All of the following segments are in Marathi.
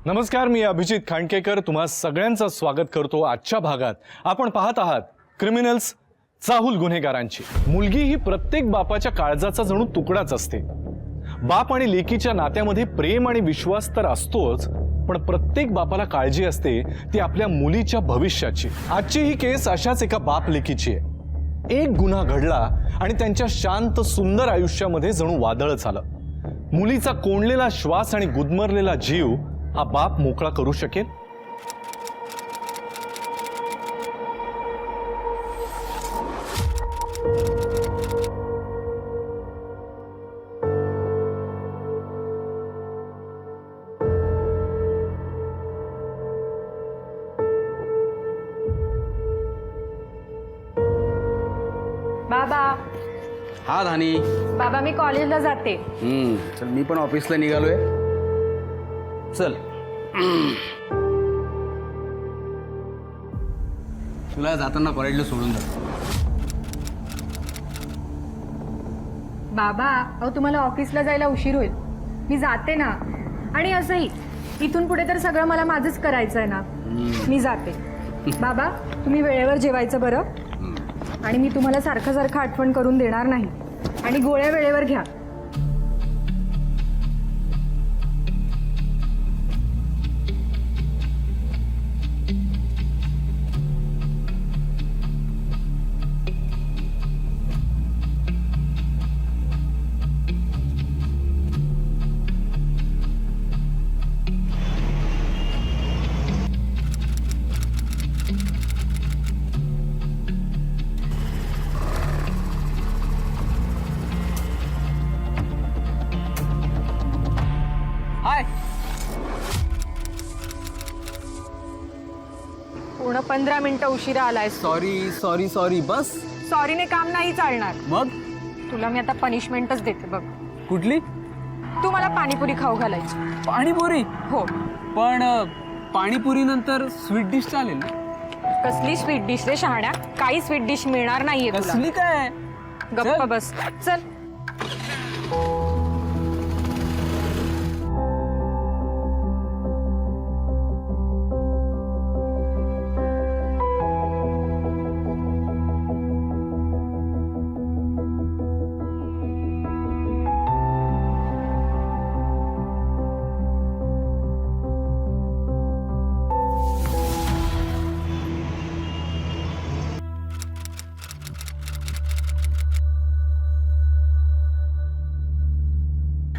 नमस्कार, मी अभिजित खांडकेकर तुम्हा सगळ्यांचं स्वागत करतो आजच्या भागात। आपण पाहत आहात क्रिमिनल्स, चाहूल गुन्हेगारांची। मुलगी ही प्रत्येक बापाच्या काळजाचा जणू तुकडाच असते। बाप आणि लेकीच्या नात्यामध्ये प्रेम आणि विश्वास तर असतोच, पण प्रत्येक बापाला काळजी असते ती आपल्या मुलीच्या भविष्याची। आजची ही केस अशाच एका बाप लेकीची आहे। एक गुन्हा घडला आणि त्यांच्या शांत सुंदर आयुष्यामध्ये जणू वादळच आलं। मुलीचा कोंडलेला श्वास आणि गुदमरलेला जीव हा बाप मोकळा करू शकेल? बाबा। हा धानी। बाबा मी कॉलेजला जाते। चल मी पण ऑफिसला निघालोय। चल। तुला जाताना कॉलेजला सोडून जातो। बाबा अहो तुम्हाला ऑफिसला जायला उशीर होईल, मी जाते ना। आणि असंही इथून पुढे तर सगळं मला माझंच करायचं आहे ना। मी जाते। बाबा तुम्ही वेळेवर जेवायचं बरं, आणि मी तुम्हाला सारखं सारखं आठवण करून देणार नाही, आणि गोळ्या वेळेवर घ्या। हाय। पूर्ण 15 मिनिटं उशिरा आलाय। Sorry sorry sorry. बस सॉरीने काम नाही चालणार। मग तुला मी आता पनिशमेंटच देते बघ। कुठली? तू मला पाणीपुरी खाऊ घालायची। पाणीपुरी? हो। पण पाणीपुरी नंतर स्वीट डिश चालेल ना? कसली स्वीट डिश रे शहाण्या? काही स्वीट डिश मिळणार नाहीये तुला। कसली काय? गप्प बस। चल।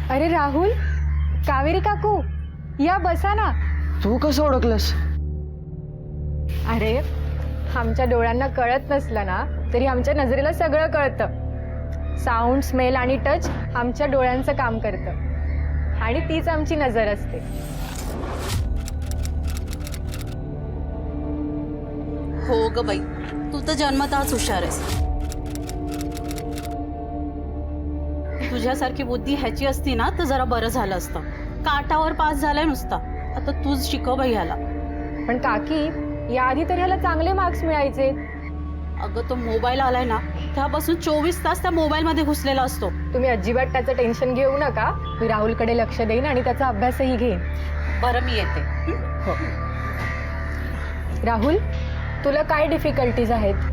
अरे राहुल, कावेरी काकू, या बसा ना। तू कसं ओळखलंस? अरे आमच्या डोळ्यांना कळत नसलं ना तरी आमच्या नजरेला सगळं कळतं। साऊंड, स्मेल आणि टच आमच्या डोळ्यांचं काम करतं, आणि तीच आमची नजर असते। हो ग बाई, तू तर जन्मतःच हुशार आहेस। तुझ्यासारखी बुद्धी ह्याची असती ना तर जरा बरं झालं असतं। काटावर पास झालाय नुसता, आता तूच शिकव बाई ह्याला। पण काकी, याआधी तर ह्याला चांगले मार्क्स मिळायचे। अगं तो मोबाईल आलाय ना त्यापासून 24 तास त्या मोबाईलमध्ये घुसलेला असतो। तुम्ही अजिबात त्याचं टेन्शन घेऊ नका, मी राहुलकडे लक्ष देईन आणि त्याचा अभ्यासही घेईन। बरं मी येते। हो। राहुल, तुला काय डिफिकल्टीज आहेत?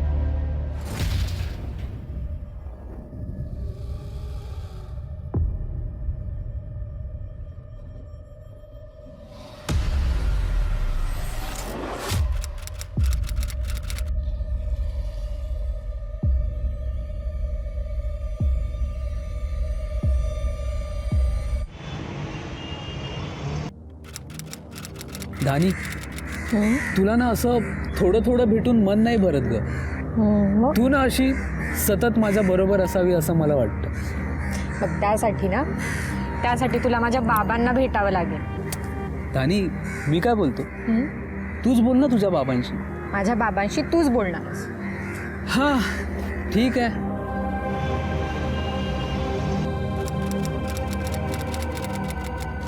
धानी, तुला ना असं थोडं थोडं भेटून मन नाही भरत ग। तू ना अशी सतत माझ्या बरोबर असावी असं मला वाटतं। मग त्यासाठी तुला माझ्या बाबांना भेटावं लागेल। धानी, मी काय बोलतो, तूच बोल ना तुझ्या बाबांशी। माझ्या बाबांशी तूच बोलणारस? हा ठीक आहे।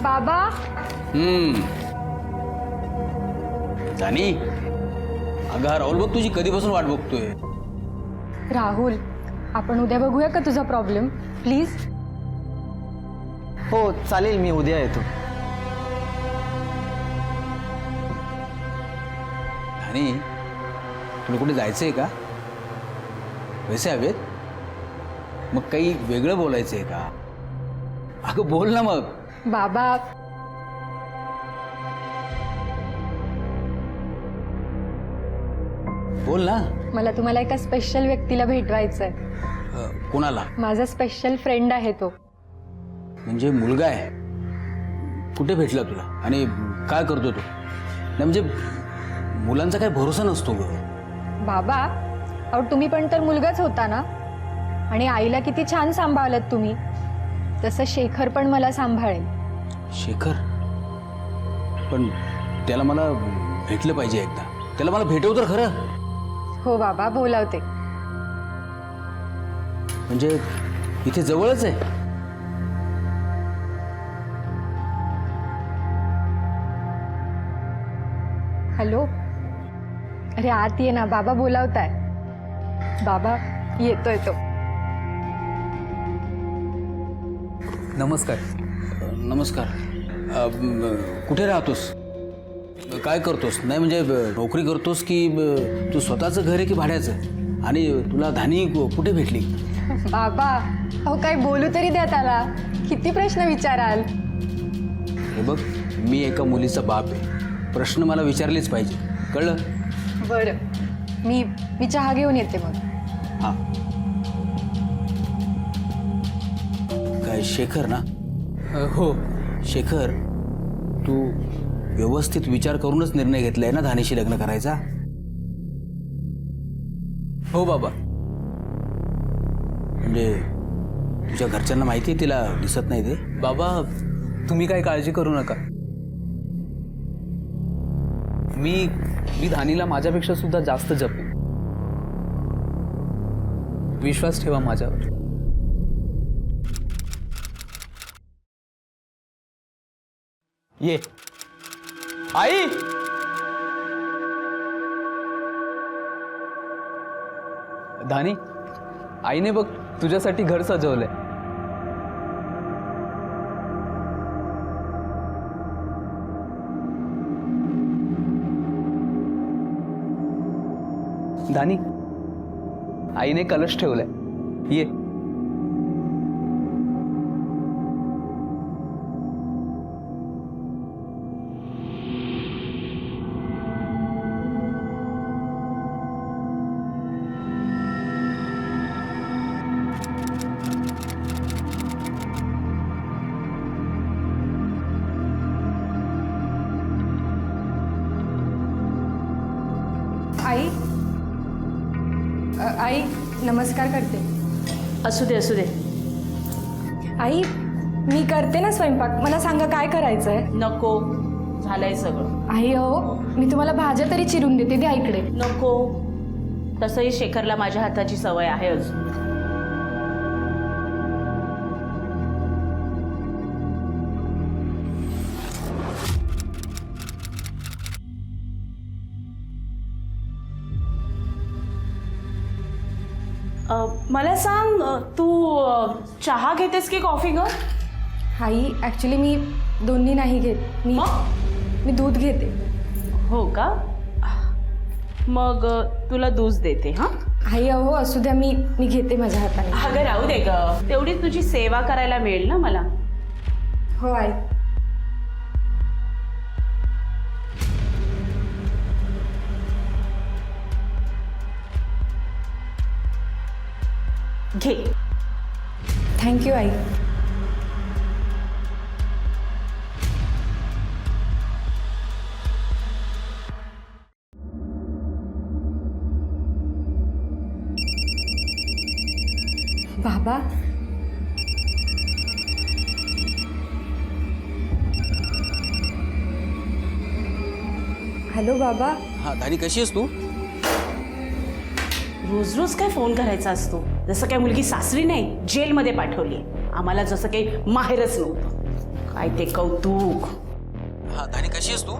बाबा। जानी, अगं राहुल बघ तुझी कधीपासून वाट बघतोय। राहुल, आपण उद्या बघूया का तुझा प्रॉब्लेम? प्लीज। हो चालेल, मी उद्या येतो. आणि तुला कुठे जायचं आहे का? पैसे हवेत? मग काही वेगळं बोलायचं आहे का? अगं बोल ना मग. बाबा बोल ना. मला तुम्हाला एका स्पेशल व्यक्तीला भेटवायचंय. कोणाला? माझा स्पेशल फ्रेंड आहे तो. म्हणजे मुलगा आहे? कुठे भेटला तुला आणि काय करतो तो? नाही म्हणजे मुलांचा काही भरोसा नसतो ग. बाबा अहो तुम्ही पण तर मुलगाच होता ना, आणि आईला किती छान सांभाळलत तुम्ही, तसं शेखर पण मला सांभाळेल. शेखर? पण त्याला मला भेटलं पाहिजे एकदा. त्याला मला भेटव तर खरं. हो बाबा बोलावते. म्हणजे इथे जवळच आहे? हॅलो, अरे आत ये ना, बाबा बोलावताय. बाबा येतोय तो. नमस्कार. नमस्कार. कुठे राहतोस? काय करतोस? नाही म्हणजे नोकरी करतोस की तू स्वतःचं घर आहे की भाड्याचं? आणि तुला धानी कुठे भेटली? बाबा अहो काय बोलू तरी द्या त्याला, किती प्रश्न विचाराल. हे बघ, मी एका मुलीचा बाप आहे. प्रश्न मला विचारलेच पाहिजे, कळलं? बरं, मी चहा घेऊन येते मग. हां. काय शेखर ना? हो. शेखर, तू व्यवस्थित विचार करूनच निर्णय घेतलाय ना धानीशी लग्न करायचा? हो बाबा. म्हणजे तुझ्या घरच्यांना माहिती आहे तिला दिसत नाही ते? बाबा तुम्ही काही काळजी करू नका. मी धानीला माझ्यापेक्षा सुद्धा जास्त जपेन. विश्वास ठेवा माझ्यावर. ये आई. धानी, आईने बघ तुझ्यासाठी घर सजवलंय. धानी, आईने कलश ठेवलाय. ये. आई आई नमस्कार करते. असू दे असू दे. आई मी करते ना स्वयंपाक, मला सांगा काय करायचंय. नको, झालंय सगळं. आई अहो मी तुम्हाला भाज्या तरी चिरून देते, द्या इकडे. नको, तसंही शेखरला माझ्या हाताची सवय आहे अजून. मला सांग, तू चहा घेतेस की कॉफी ग? आई ॲक्च्युली मी दोन्ही नाही घेत, मी दूध घेते. हो का? मग तुला दूध देते. हां आई अहो असू द्या, मी घेते माझ्या हाताने. अगं राहू दे ग, तेवढीच तुझी सेवा करायला मिळेल ना मला. हो आई. घे. थँक्यू आई. बाबा हॅलो बाबा. हां धानी, कशी आहेस तू? रोज रोज काय फोन करायचा असतो? जसं काय मुलगी सासरी नाही, जेलमध्ये पाठवली. आम्हाला जसं काही माहेरच नव्हतं. काय ते कौतुक. हां धानी, कशी आहेस तू?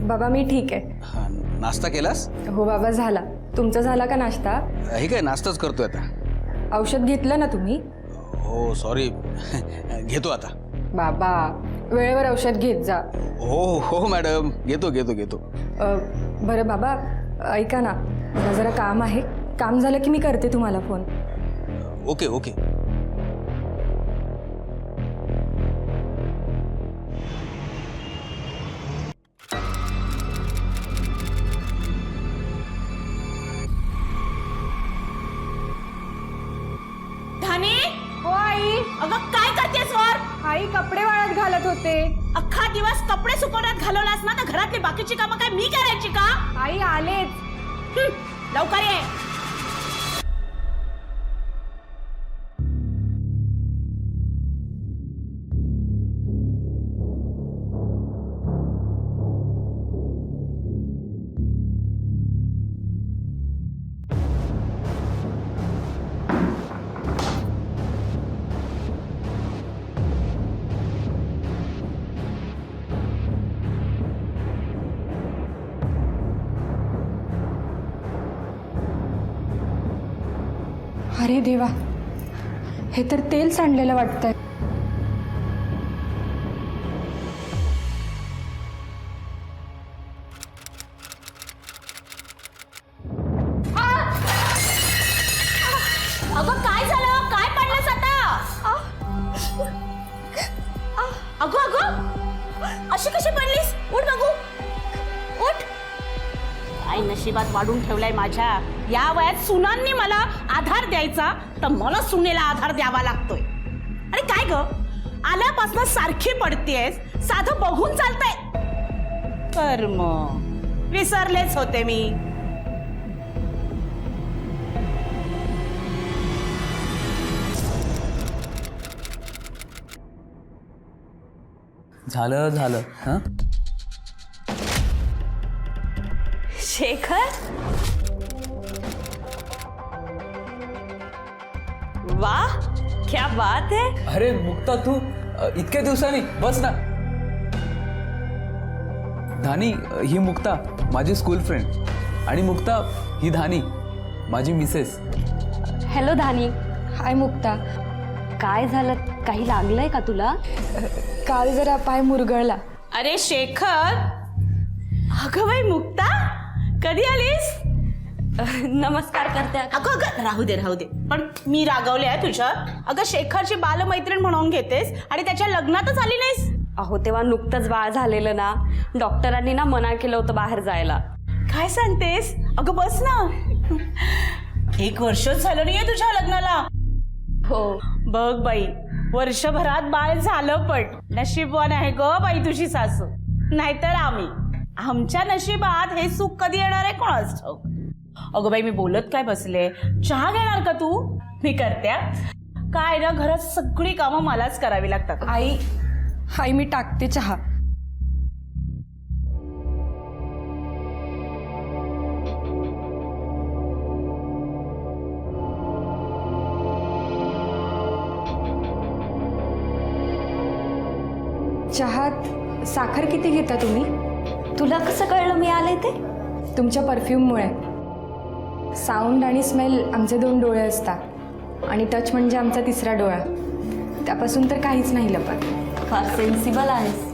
बाबा मी ठीक आहे. हां, नाश्ता केलास? हो बाबा झाला. तुमचा झाला का नाश्ता? हे काय नाश्ताच करतोय आता. औषध घेतलं ना तुम्ही? हो सॉरी घेतो आता. बाबा वेळेवर औषध घेत जा. हो हो मॅडम घेतो घेतो घेतो. बरं बाबा ऐका ना, मला जरा काम आहे. काम झालं की मी करते तुम्हाला फोन. Okay okay. धानी, हो आई. अगं काय करतेस वर? आई कपडे वाळत घालत होते. अख्खा दिवस कपडे सुकवण्यात घालवलास ना, तर घरातली बाकीची कामं काय मी करायची का? आई आलेच. लवकर ये. अरे देवा, हे तर तेल सांडलेलं वाटतंय. अगं काय झालं? काय पडलंस आता? अगं अगं अशी कशी पडलीस? उठ बघू, उठ. काय नशिबात वाढून ठेवलाय माझ्या. या वयात सुनांनी मला आधार द्यायचा, तर मला सुनेला आधार द्यावा लागतोय. अरे काय ग, आल्यापासून सारखी पडतेस, साधं बघून चालतंय. कर्म विसरलेच होते मी. झालं झालं. हां शेखर, वाह क्या बात है. अरे मुक्ता तू इतक्या दिवसांनी बस ना. धानी ही मुक्ता माझी स्कूल फ्रेंड आणि मुक्ता ही धानी माझी मिसेस. हॅलो धानी. हाय मुक्ता. काय झालं? काही लागलंय का तुला? काल जरा पाय मुरगळला. अरे शेखर, अगं बाई मुक्ता, कधी आलीस? नमस्कार करते. अगं अगं राहू दे राहू दे, पण मी रागवले आहे तुझ्या. अगं शेखरची बालमैत्रीण म्हणून घेतेस आणि त्याच्या लग्नातच आली नाहीस. अहो तेव्हा नुकतंच बाळ झालेलं ना, डॉक्टरांनी ना मना केलं होतं बाहेर जायला. काय सांगतेस? अगं बस ना, 1 वर्षच झालं नाहीये तुझ्या लग्नाला. हो. बघ बाई, वर्षभरात बाळ झालं, पण नशीबवान आहे ग बाई तुझी सासू. नाहीतर आमच्या नशिबात हे सुख कधी येणार आहे कोणाच ठाऊक. अगं बाई मी बोलत काय बसले, चहा घेणार का तू? मी करत्या. काय ना, घरात सगळी कामं मलाच करावी लागतात. आई मी टाकते चहा. चहात साखर किती घेता तुम्ही? तुला कसं कळलं मी आले ते? तुमच्या परफ्यूममुळे. साऊंड आणि स्मेल आमचे 2 डोळे असतात आणि टच म्हणजे आमचा 3रा डोळा. त्यापासून तर काहीच नाही लपत. फार सेन्सिबल आहेस.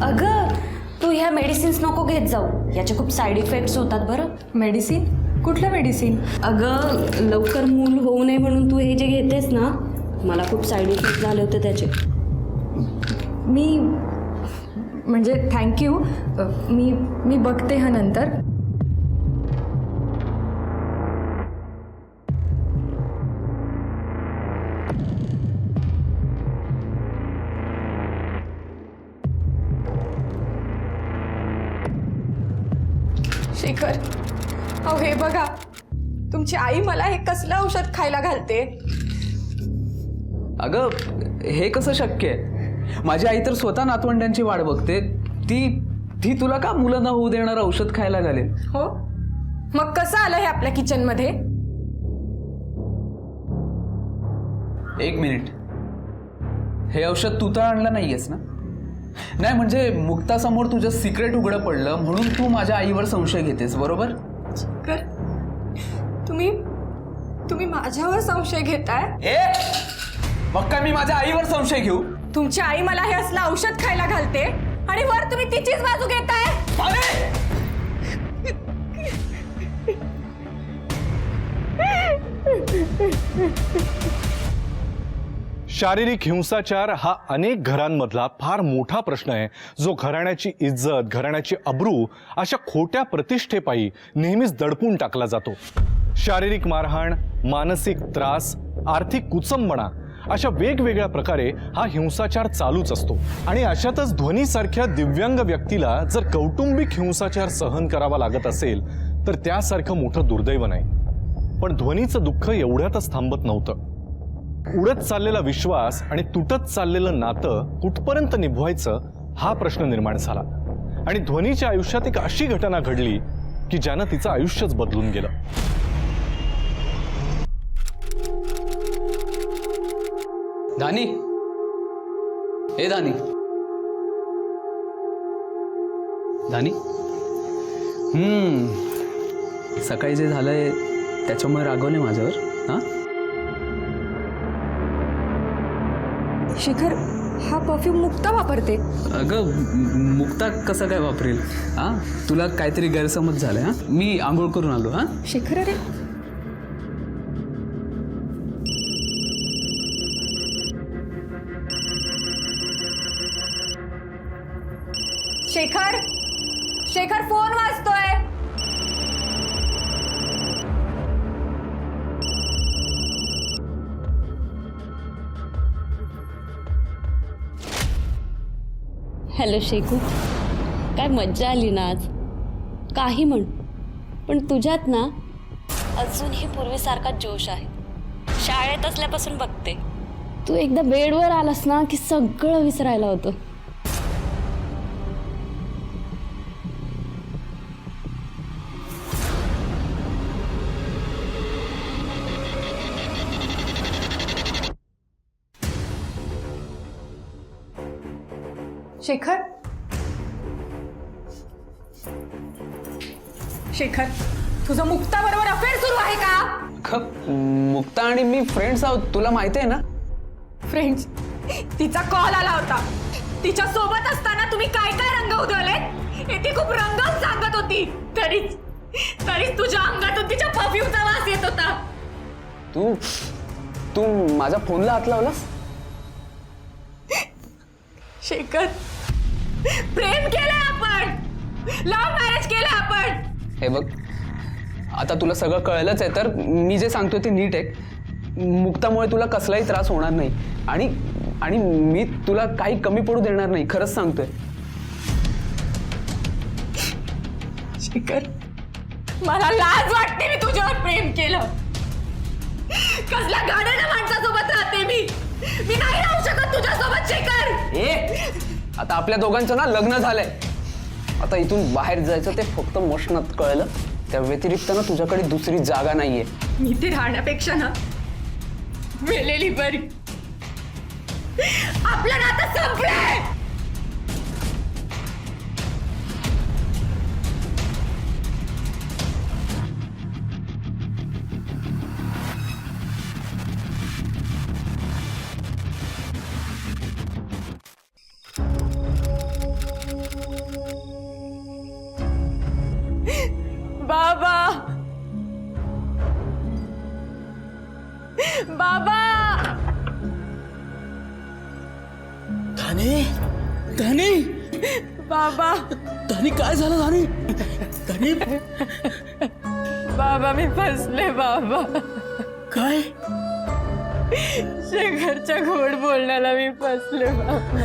अगं तू ह्या मेडिसिन्स नको घेत जाऊ, याचे खूप साईड इफेक्ट्स होतात बरं. मेडिसिन? कुठलं मेडिसिन? अगं लवकर मूल होऊ नये म्हणून तू हे जे घेतेस ना, मला खूप साईड इफेक्ट झाले होते त्याचे. मी म्हणजे थँक्यू. मी बघते हा नंतर. शेखर, अहो हे बघा, तुमची आई मला हे कसलं औषध खायला घालते. अगं हे कसं शक्य आहे? माझी आई तर स्वतः नातवंड्यांची वाट बघते. ती तुला का मुलं न होऊ देणारं औषध खायला घालेल? हो, मग कसं आलं हे आपल्या किचनमध्ये? 1 मिनिट, हे औषध तू तर आणलं नाहीयेस ना? नाही म्हणजे मुक्तासमोर तुझं सिक्रेट उघडं पडलं म्हणून तू माझ्या आईवर संशय घेतेस, बरोबर? कर तुम्ही माझ्यावर संशय घेताय? मग काय मी माझ्या आईवर संशय घेऊ? तुमची आई मला हे असलं औषध खायला घालते आणि वर तुम्ही तिचीच बाजू घेताय. शारीरिक हिंसाचार हा अनेक घरांमधला फार मोठा प्रश्न आहे, जो घराण्याची इज्जत, घराण्याची अब्रू अशा खोट्या प्रतिष्ठेपायी नेहमीच दडपून टाकला जातो. शारीरिक मारहाण, मानसिक त्रास, आर्थिक कुचंबणा अशा वेगवेगळ्या प्रकारे हा हिंसाचार चालूच असतो. आणि अशातच ध्वनीसारख्या दिव्यांग व्यक्तीला जर कौटुंबिक हिंसाचार सहन करावा लागत असेल तर त्यासारखं मोठं दुर्दैव नाही. पण ध्वनीचं दुःख एवढ्यातच थांबत नव्हतं. उडत चाललेला विश्वास आणि तुटत चाललेलं नातं कुठपर्यंत निभवायचं हा प्रश्न निर्माण झाला. आणि ध्वनीच्या आयुष्यात एक अशी घटना घडली की ज्यानं तिचं आयुष्यच बदलून गेलं. धानी, ए धानी, धानी. सकाळी जे झालंय त्याच्यामुळे रागवले माझ्यावर? हा शिखर, हा परफ्यूम मुक्ता वापरते. अगं मुक्ता कसं काय वापरेल? हा तुला काहीतरी गैरसमज झालाय. हा मी आंघोळ करून आलो. हा शिखर, अरे शेखर, शेखर फोन वाजतोय. हॅलो शेखू, काय मज्जा आली ना आज. काही म्हण, पण तुझ्यात ना अजूनही पूर्वीसारखा जोश आहे. शाळेत असल्यापासून बघते, तू एकदा बेडवर आलास ना की सगळं विसरायला होतं. शेखर, शेखर, तुझं मुक्ता बरोबर अफेअर सुरू आहे का? मुक्ता आणि मी फ्रेंड्स आहोत, तुला माहिती आहे ना. फ्रेंड्स? तिचा कॉल आला होता. तिच्या सोबत असताना तुम्ही काय काय रंग उधळले हे ती खूप रंगवून सांगत होती. तरीच तुझ्या अंगातून तिच्या परफ्यूमचा वास येत होता. तू माझ्या फोनला हात लावलास? शेखर, प्रेम केलंय आपण, लव्ह मॅरेज केलंय आपण. हे बघ, आता तुला सगळं कळलंच आहे तर मी जे सांगतोय ते नीट आहे. मुक्तामुळे तुला कसलाही त्रास होणार नाही आणि मी तुला काही कमी पडू देणार नाही, खरंच सांगतोय. शेखर, मला लाज वाटते मी तुझ्यावर प्रेम केलं. कसल्या गाड्याच्या माणसासोबत राहते मी नाही राहू शकत तुझ्यासोबत. शेखर, आता आपल्या दोघांचं ना लग्न झालंय. आता इथून बाहेर जायचं ते फक्त मोशनात, कळलं? त्या व्यतिरिक्त ना तुझ्याकडे दुसरी जागा नाहीये. मी ते राहण्यापेक्षा ना मेलेली बरी. आपलं नातं संपलंय. बाबा, बाबा, धानी, धानी, बाबा, धानी, काय झालं धानी? धानी, बाबा, मी फसले बाबा. काय? शेखरच्या गोड बोलण्याला मी फसले बाबा.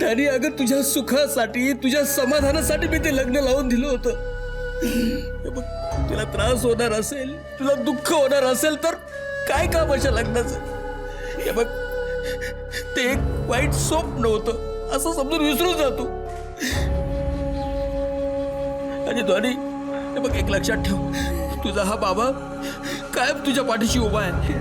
धानी, अगं तुझ्या सुखासाठी, तुझ्या समाधानासाठी मी ते लग्न लावून दिलं होतं. तुला त्रास होणार असेल, तुला दुःख होणार असेल तर काय काम अशा लग्नाचं? हे बघ, ते एक वाईट स्वप्न होतं असं समजून विसरून जातो. आणि धोनी, हे बघ, एक लक्षात ठेव, तुझा हा बाबा कायम तुझ्या पाठीशी उभा आहे.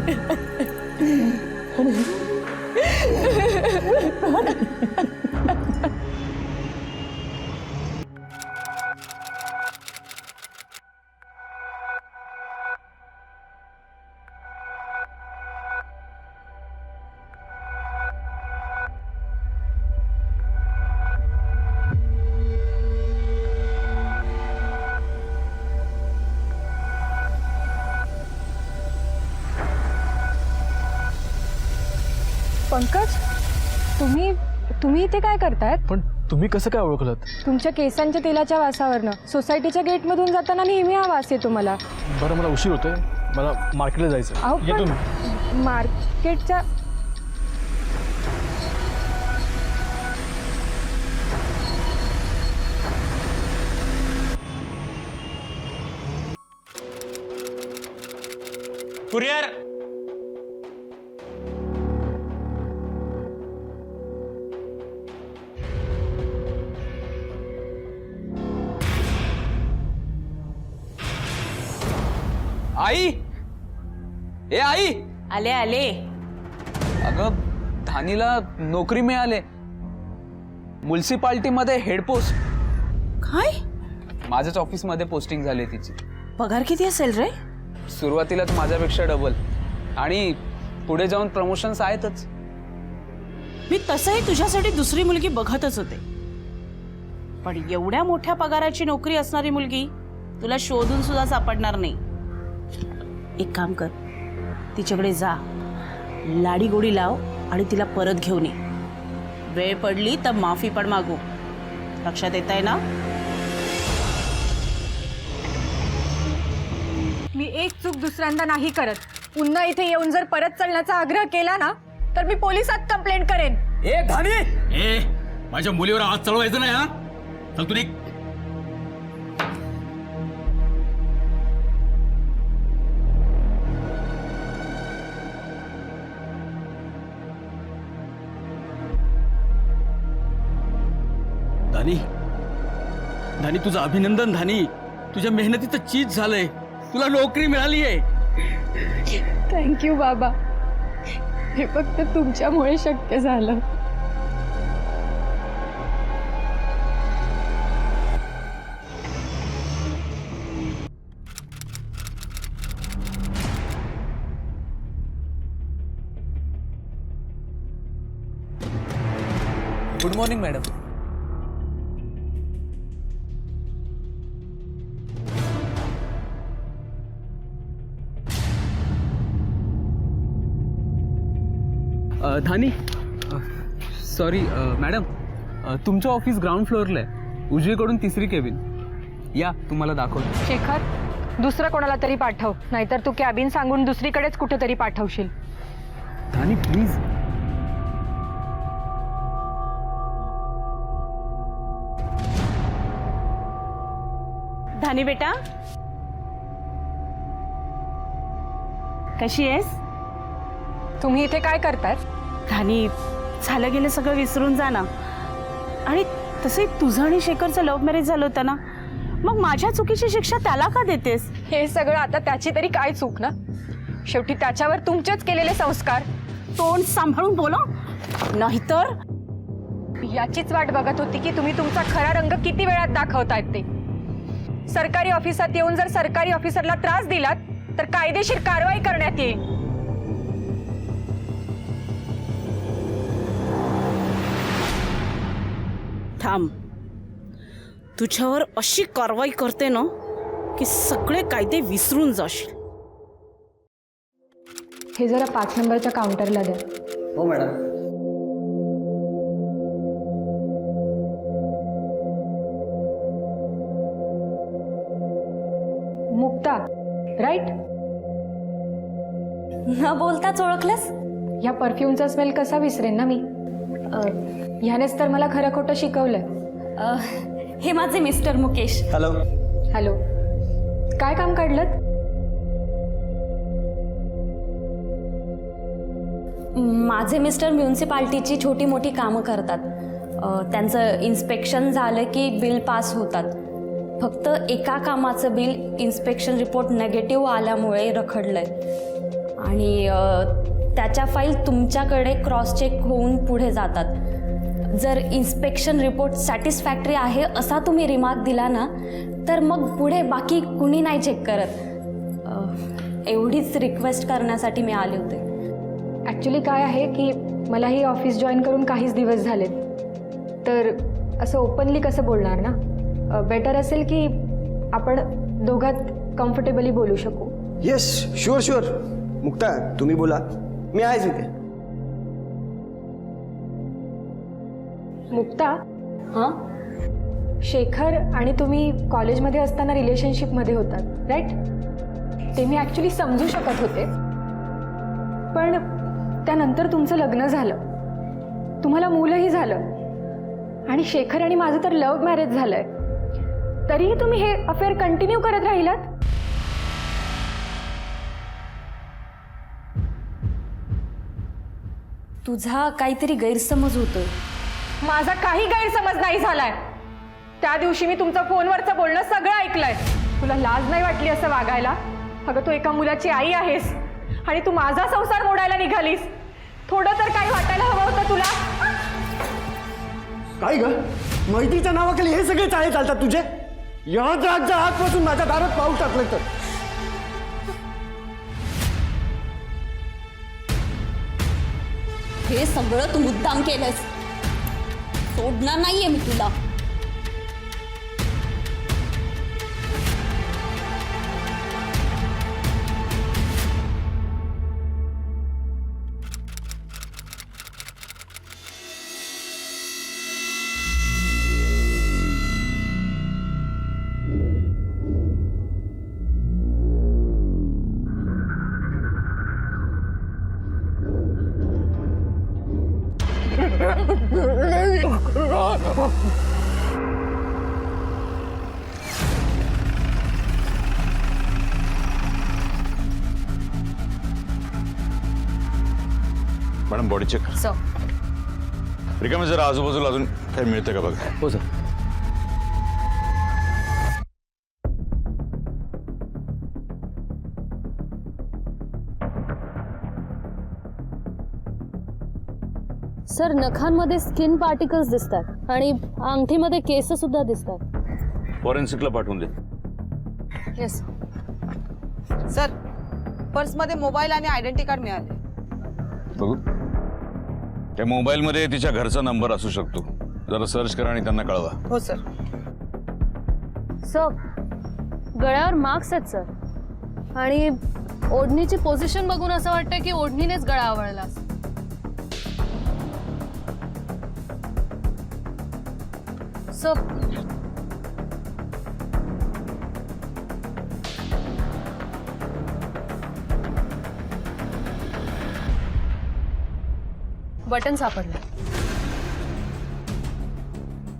पंकज, तुम्ही इथे काय करतायत? पण तुम्ही कसं काय ओळखलं? तुमच्या केसांच्या तेलाच्या वासावरनं सोसायटीच्या गेटमधून जाताना नेहमी हा वास येतो मला. बरं, मला उशीर होतोय, मला मार्केटला जायचं. अहो येतो मी. पण मार्केटच्या कुरिअर. आई, ए आई, आले आले. अगं धानीला नोकरी मिळाले म्युन्सिपाल्टीमध्ये हेड पोस्ट. काय? माझ्याच ऑफिसमध्ये पोस्टिंग झाली तिची. पगार किती असेल रे? सुरुवातीला तर माझ्यापेक्षा डबल आणि पुढे जाऊन प्रमोशन्स आहेतच. मी तसंही तुझ्यासाठी दुसरी मुलगी बघतच होते, पण एवढ्या मोठ्या पगाराची नोकरी असणारी मुलगी तुला शोधून सुद्धा सापडणार नाही. एक काम कर, तिच्याकडे जा, लाडी गोडी लाव आणि तिला परत घेऊन ये. वेळ पडली तर माफी पण मागू. लक्षात येत आहे ना? मी एक चूक दुसऱ्यांदा नाही करत. पुन्हा इथे येऊन जर परत चलण्याचा आग्रह केला ना तर मी पोलिसात कंप्लेंट करेन. ए धानी, ए माझ्या मुलीवर हात चढवायचं नाही हा. चल तू निघ. धानी, धानी तुझं अभिनंदन. धानी, तुझ्या मेहनतीचं चीज झालंय. तुला नोकरी मिळाली आहे. थँक्यू बाबा, हे फक्त तुमच्यामुळे शक्य झालं. Good morning madam. धानी, सॉरी मॅडम, तुमचं ऑफिस ग्राउंड फ्लोअरला आहे, उजवीकडून 3री केबिन. या, तुम्हाला दाखवतो. शेखर, दुसरं कोणाला तरी पाठव, नाहीतर तू कॅबिन सांगून दुसरीकडेच कुठेतरी पाठवशील. धानी प्लीज. धानी बेटा, कशी आहेस? तुम्ही इथे काय करताय? धानी, झालं गेलं सगळं विसरून जा ना. आणि तसंही तुझं आणि शेखरचं लव्ह मॅरेज झालं होतं ना, मग माझ्या चुकीची शिक्षा त्याला का देतेस? हे सगळं आता त्याची तरी काय चूक ना? शेवटी त्याच्यावर तुमचेच केलेले संस्कार. तोंड सांभाळून बोला, नाहीतर. याचीच वाट बघत होती की तुम्ही तुमचा खरा रंग किती वेळात दाखवतायत ते. सरकारी ऑफिसात येऊन जर सरकारी ऑफिसरला त्रास दिलात तर कायदेशीर कारवाई करण्यात येईल. थांब, तुझ्यावर अशी कारवाई करते ना की सगळे कायदे विसरून जाशील. हे जरा 5 नंबरच्या काउंटरला द्या. हो मॅडम. मुक्ता, राईट? न बोलताच ओळखलंस? ह्या परफ्यूमचा स्मेल कसा विसरेन ना मी. ह्यानेच तर मला खरं खोटं शिकवलंय. हे माझे मिस्टर मुकेश. हॅलो. हॅलो, काय काम काढलं? माझे मिस्टर म्युन्सिपाल्टीची छोटी मोठी कामं करतात. त्यांचं इन्स्पेक्शन झालं की बिल पास होतात. फक्त एका कामाचं बिल इन्स्पेक्शन रिपोर्ट नेगेटिव्ह आल्यामुळे रखडलंय आणि त्याच्या फाईल तुमच्याकडे क्रॉस चेक होऊन पुढे जातात. जर इन्स्पेक्शन रिपोर्ट सॅटिस्फॅक्टरी आहे असा तुम्ही रिमार्क दिला ना तर मग पुढे बाकी कुणी नाही चेक करत. एवढीच रिक्वेस्ट करण्यासाठी मी आले होते. ॲक्च्युली काय आहे की मला ही ऑफिस जॉईन करून काहीच दिवस झालेत, तर असं ओपनली कसं बोलणार ना. बेटर असेल की आपण दोघात कम्फर्टेबली बोलू शकू. Yes, sure sure. मुक्ता, तुम्ही बोला, मी आहेच इथे. मुक्ता, हां शेखर आणि तुम्ही कॉलेजमध्ये असताना रिलेशनशिपमध्ये होतात, राईट? ते मी ॲक्च्युली समजू शकत होते, पण त्यानंतर तुमचं लग्न झालं, तुम्हाला मुलंही झालं आणि शेखर आणि माझं तर लव्ह मॅरेज झालंय, तरीही तुम्ही हे अफेअर कंटिन्यू करत राहिलात. तुझा काहीतरी गैरसमज होतोय. माझा काही गैरसमज नाही झालाय. त्या दिवशी मी तुमचं फोनवरचं बोलणं सगळं ऐकलंय. तुला लाज नाही वाटली असं वागायला? अगं, तू एका मुलाची आई आहेस आणि तू माझा संसार मोडायला निघालीस. थोडं तर काही वाटायला हवं होतं तुला. काय ग, मैत्रीच्या नावाखाली हे सगळे चाळे चालतात तुझे? याच रातच्या आजपासून माझ्या दारात पाऊल टाकलं तर हे सगळं तू मुद्दाम केलंस. सोडणार नाहीये मी तुला. मॅडम बॉडी चेक रिकामी जरा आजूबाजूला अजून काही मिळतं का बघा. हो सर. सर, नखांमध्ये स्किन पार्टिकल्स दिसतात आणि अंगठीमध्ये केस सुद्धा दिसतात. फॉरेन्सिकला पाठवून दे. येस सर, पर्समध्ये मोबाईल आणि आयडेंटिटी कार्ड मिळाले. बघू. त्या मोबाईलमध्ये तिच्या घरचा नंबर असू शकतो. जरा सर्च करा आणि त्यांना कळवा. हो सर. सर, गळ्यावर मार्क्स आहेत सर, आणि ओढणीची पोझिशन बघून असं वाटतं की ओढणीनेच गळा आवळला. सर, बटन सापडलं.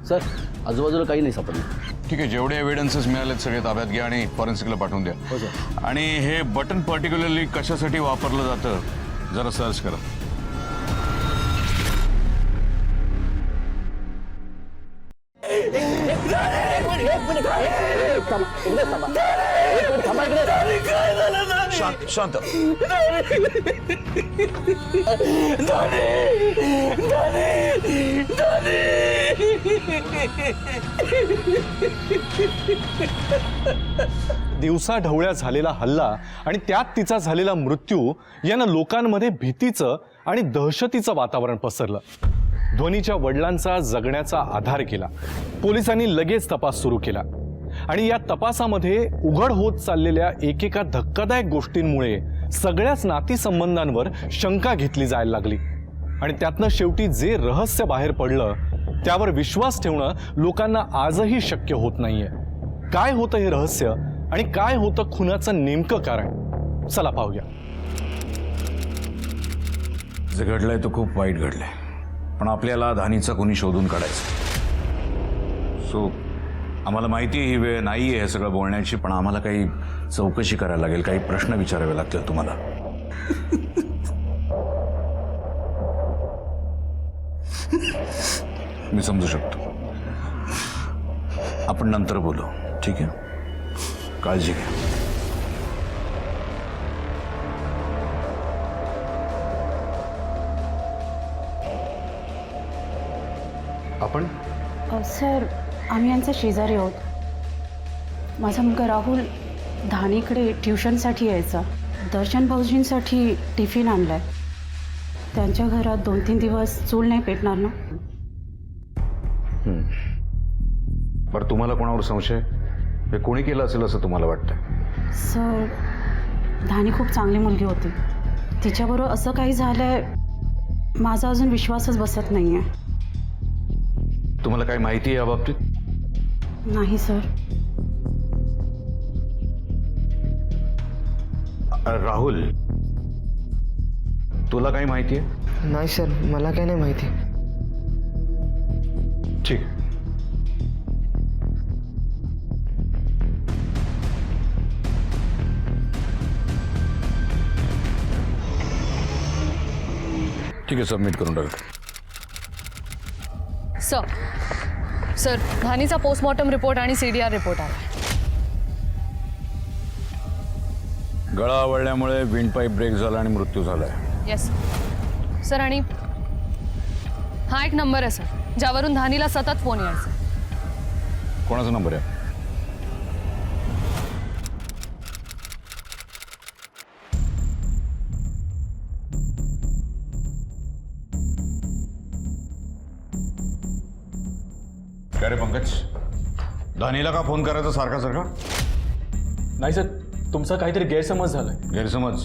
सर, आजूबाजूला काही नाही सापडलं. ठीक आहे, जेवढे एव्हिडन्सेस मिळालेत सगळे ताब्यात घ्या आणि फॉरेन्सिकला पाठवून द्या. हो सर. आणि हे बटन पर्टिक्युलरली कशासाठी वापरलं जातं जरा सर्च करा. शांत शांत. दिवसा ढवळ्या झालेला हल्ला आणि त्यात तिचा झालेला मृत्यू यानं लोकांमध्ये भीतीचं आणि दहशतीचं वातावरण पसरलं. ध्वनीच्या वडिलांचा जगण्याचा आधार केला. पोलिसांनी लगेच तपास सुरू केला आणि या तपासामध्ये उघड होत चाललेल्या एकेका धक्कादायक गोष्टींमुळे सगळ्याच नातीसंबंधांवर शंका घेतली जायला लागली आणि त्यातनं शेवटी जे रहस्य बाहेर पडलं त्यावर विश्वास ठेवणं लोकांना आजही शक्य होत नाहीये. काय होतं हे रहस्य आणि काय होतं खुनाचं नेमकं कारण? चला पाहूया. जे घडलंय तो खूप वाईट घडलंय, पण आपल्याला धानीचा कोणी शोधून काढायचं. सो आम्हाला माहिती आहे ही वेळ नाही आहे हे सगळं बोलण्याची, पण आम्हाला काही चौकशी करायला लागेल, काही प्रश्न विचारावे लागतील तुम्हाला. मी समजू शकतो. आपण नंतर बोलू, ठीक आहे? काळजी घ्या. आपण सर, आम्ही यांचा शेजारी आहोत. माझा मुलगा राहुल धानीकडे ट्युशनसाठी यायचा. दर्शन भाऊजींसाठी टिफिन आणलाय. त्यांच्या घरात 2-3 दिवस चूल नाही पेटणार ना? बरं, तुम्हाला कोणावर संशय? हे कोणी केलं असेल असं तुम्हाला वाटतं? सर, धानी खूप चांगली मुलगी होती. तिच्याबरोबर असं काही झालंय, माझा अजून विश्वासच बसत नाही आहे. तुम्हाला काही माहिती आहे याबाबतीत? नाही सर. राहुल, तुला काही माहिती आहे? नाही सर, मला काय नाही माहिती. ठीक. ठीक आहे, सबमिट करून टाक. सर धानीचा पोस्टमॉर्टम रिपोर्ट आणि CDR रिपोर्ट आला. गळा आवळल्यामुळे विंडपाईप ब्रेक झाला आणि मृत्यू झालाय. Yes sir. आणि हा एक नंबर आहे सर, ज्यावरून धानीला सतत फोन यायचा. कोणाचा नंबर आहे? काय रे पंकज, धानीला का फोन करायचा सारखा सारखा? नाही सर, तुमचा काहीतरी गैरसमज झालाय. गैरसमज?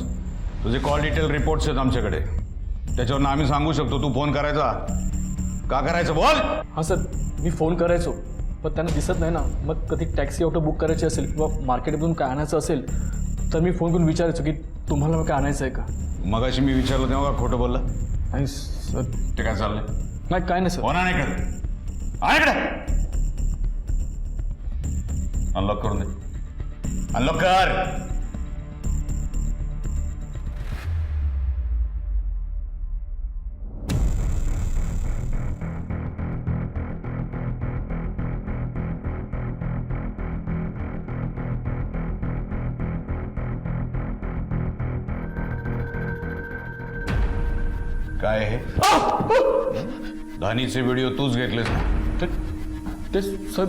तुझे कॉल डिटेल रिपोर्ट्स आहेत आमच्याकडे, त्याच्यावरून आम्ही सांगू शकतो तू फोन करायचा का करायचं. बोल. हां सर, मी फोन करायचो पण त्यांना दिसत नाही ना. मग कधी टॅक्सी ऑटो बुक करायची असेल किंवा मार्केटमधून काय आणायचं असेल तर मी फोन करून विचारायचो की तुम्हाला काय आणायचं आहे का. मगाशी मी विचारलं तेव्हा का खोटं बोलला? नाही सर. ते काय चाललंय? नाही, काय नाही सर. फोन आण इकडे. अनलॉक करून दे. अनलॉक कर. काय हे? धानीचे व्हिडिओ तूच घेतलेस ना? ते सर.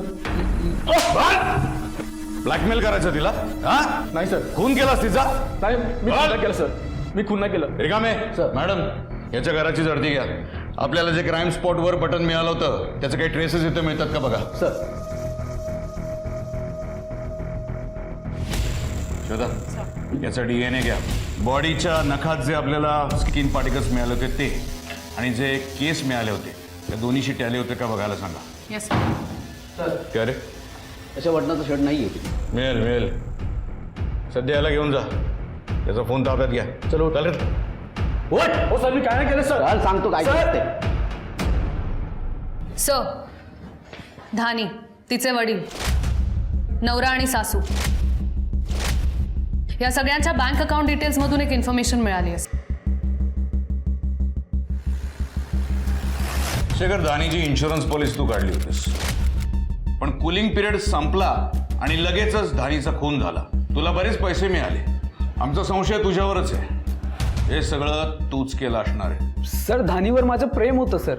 ब्लॅकमेल करायचं तिला? हा? नाही सर. खून केलास तिचा? नाही, मी खुन्हा केलं सर. मी खुन्हा केलं. रिकामे. सर. मॅडम, याच्या घराची झडती घ्या. आपल्याला जे क्राईम स्पॉटवर बटन मिळालं होतं त्याचे काही ट्रेसेस इथे मिळतात का बघा. सर. शोधा. याचा DNA घ्या. बॉडीच्या नखात जे आपल्याला स्किन पार्टिकल्स मिळाले होते ते आणि जे केस मिळाले होते त्या दोन्हीशी टॅली होते का बघायला सांगा. Yes sir. काय रे? त्याच्या बटनाचा शर्ट नाही आहे. मिळेल मिळेल. सध्या याला घेऊन जा. त्याचा फोन ताब्यात घ्या. चलो चालेल. हो सर, मी काय नाही केलं सर. काल सांगतो काय सर. ते. सर, धानी, तिचे वडील, नवरा आणि सासू या सगळ्यांच्या बँक अकाउंट डिटेल्स मधून एक इन्फॉर्मेशन मिळाली आहे. शेखर, धानीची इन्शुरन्स पॉलिसी तू काढली होतीस पण कूलिंग पिरियड संपला आणि लगेचच धानीचा खून झाला. तुला बरेच पैसे मिळाले. आमचा संशय तुझ्यावरच आहे. हे सगळं तूच केलं असणार आहे. सर धानीवर माझं प्रेम होतं सर.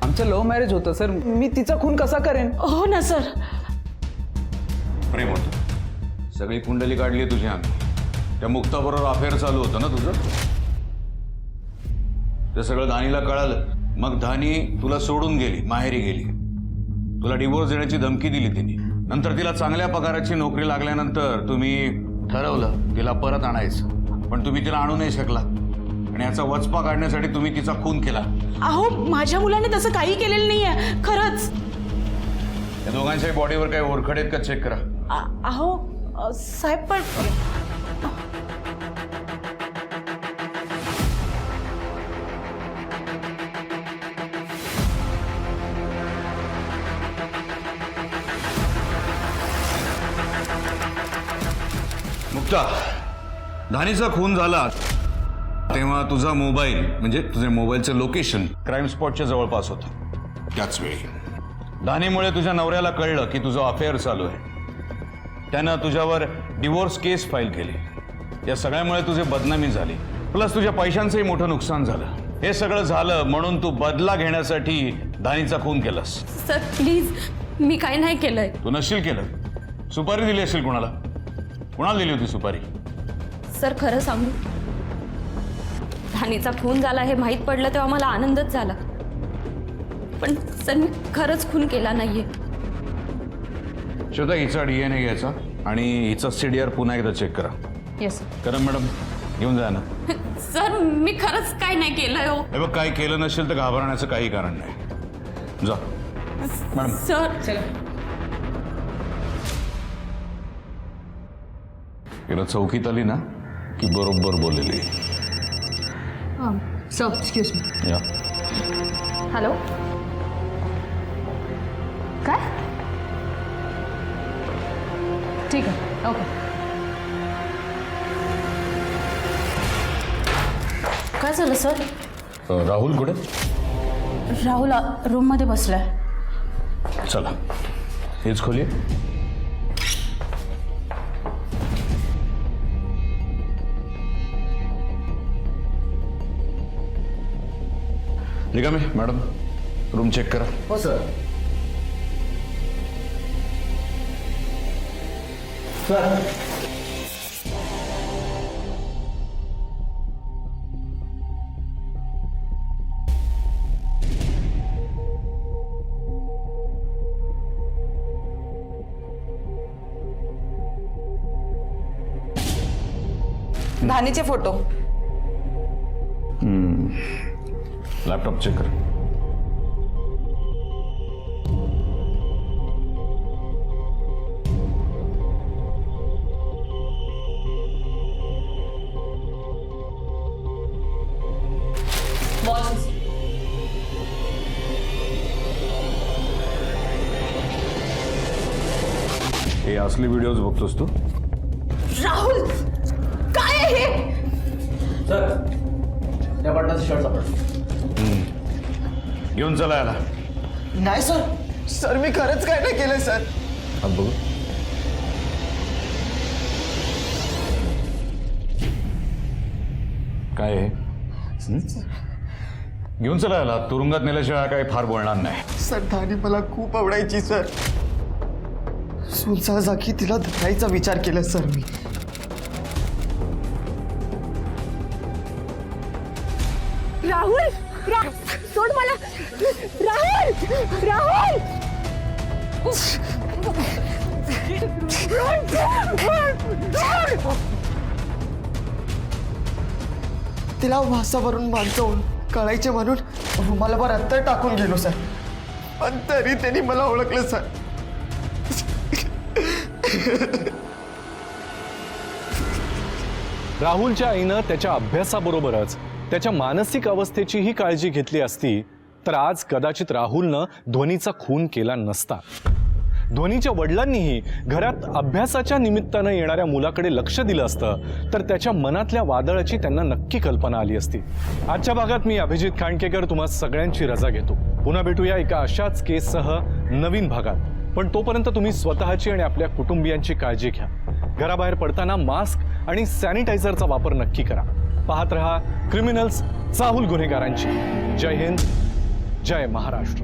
आमचं लव्ह मॅरेज होतं सर. मी तिचा खून कसा करेन? हो ना सर. प्रेम होतं. सगळी कुंडली काढली तुझी आम्ही. त्या मुक्ताबरोबर अफेअर चालू होतं ना तुझं. ते सगळं धानीला कळालं. मग धानी तुला सोडून गेली, माहेरी गेली. तुला डिवोर्स देण्याची धमकी दिली तिने. नंतर तिला चांगल्या पगाराची नोकरी लागल्यानंतर तुम्ही ठरवलं तिला परत आणायचं पण तुम्ही तिला आणू नाही शकला आणि याचा वचपा काढण्यासाठी तुम्ही तिचा खून केला. अहो, माझ्या मुलाने तसं काही केलेलं नाहीये खरंच. या दोघांच्याही बॉडीवर काही ओरखड आहेत का चेक करा. अहो साहेब, पण मुक्ता, धानीचा खून झाला तेव्हा तुझा मोबाईल म्हणजे तुझे मोबाईलचं लोकेशन क्राईम स्पॉटच्या जवळपास होतं. त्याच वेळी धानीमुळे तुझ्या नवऱ्याला कळलं की तुझं अफेअर चालू आहे. त्यानं तुझ्यावर डिवोर्स केस फाईल केली. या सगळ्यामुळे तुझे बदनामी झाली. प्लस तुझ्या पैशांचंही मोठं नुकसान झालं. हे सगळं झालं म्हणून तू बदला घेण्यासाठी धानीचा खून केलास. सर प्लीज, मी काय नाही केलंय. तू नशील केलं. सुपारी दिली असेल कोणाला. कोणाला दिली होती सुपारी? सर खरं सांगू, धानीचा खून झाला हे माहीत पडलं तेव्हा मला आनंदच झाला. पण सर मी खरंच खून केला नाहीये. श्वेता, हिचा DNA घ्यायचा आणि हिचा CDR पुन्हा एकदा चेक करा. येस करा मॅडम, घेऊन जा ना. सर मी खरंच काय नाही केलंय. हो हे बघ, काही केलं नसेल तर घाबरण्याचं काही कारण नाही. जा मॅडम. सर हिला चौकीत आली ना की बरोबर बोललेली. Sir excuse me. या हॅलो काय ठीक आहे ओके. काय झालं सर? राहुल कुठे? राहुल रूम मध्ये बसलाय. चला हेच खोली. निघा मी मॅडम रूम चेक करा. हो सर. धानीचे फोटो. लॅपटॉप चेक करा. हे असली व्हिडिओज बघतोस तू? राहुल काय आहे हे? सर त्या बटनाचं शर्ट सापडलं. घेऊन चला याला. नाही सर. सर मी खरंच काय नाही केलं सर. हात बघू. काय आहे? घेऊन चला याला. तुरुंगात नेल्याशिवाय काही फार बोलणार नाही. सर धानी मला खूप आवडायची सर. सुनसा जागी तिला धरायचा विचार केला सर मी. राहुल सोड मला. राहुल राहुल तिला वासावरून माणसं कळायचे म्हणून रुमालावर अंतर टाकून गेलो सर. पण तरी त्यांनी मला ओळखलं सर. राहुलच्या आईनं त्याच्या अभ्यासाबरोबरच त्याच्या मानसिक अवस्थेचीही काळजी घेतली असती तर आज कदाचित राहुलनं ध्वनीचा खून केला नसता. ध्वनीच्या वडिलांनीही घरात अभ्यासाच्या निमित्तानं येणाऱ्या मुलाकडे लक्ष दिलं असतं तर त्याच्या मनातल्या वादळाची त्यांना नक्की कल्पना आली असती. आजच्या भागात मी अभिजित खांडकेकर तुम्हा सगळ्यांची रजा घेतो. पुन्हा भेटूया एका अशाच केससह नवीन भागात. पण तोपर्यंत तुम्ही स्वतःची आणि आपल्या कुटुंबियांची काळजी घ्या. घराबाहेर पडताना मास्क आणि सॅनिटायझरचा वापर नक्की करा. पाहत रहा क्रिमिनल्स चाहूल गुन्हेगारांची. जय हिंद, जय महाराष्ट्र.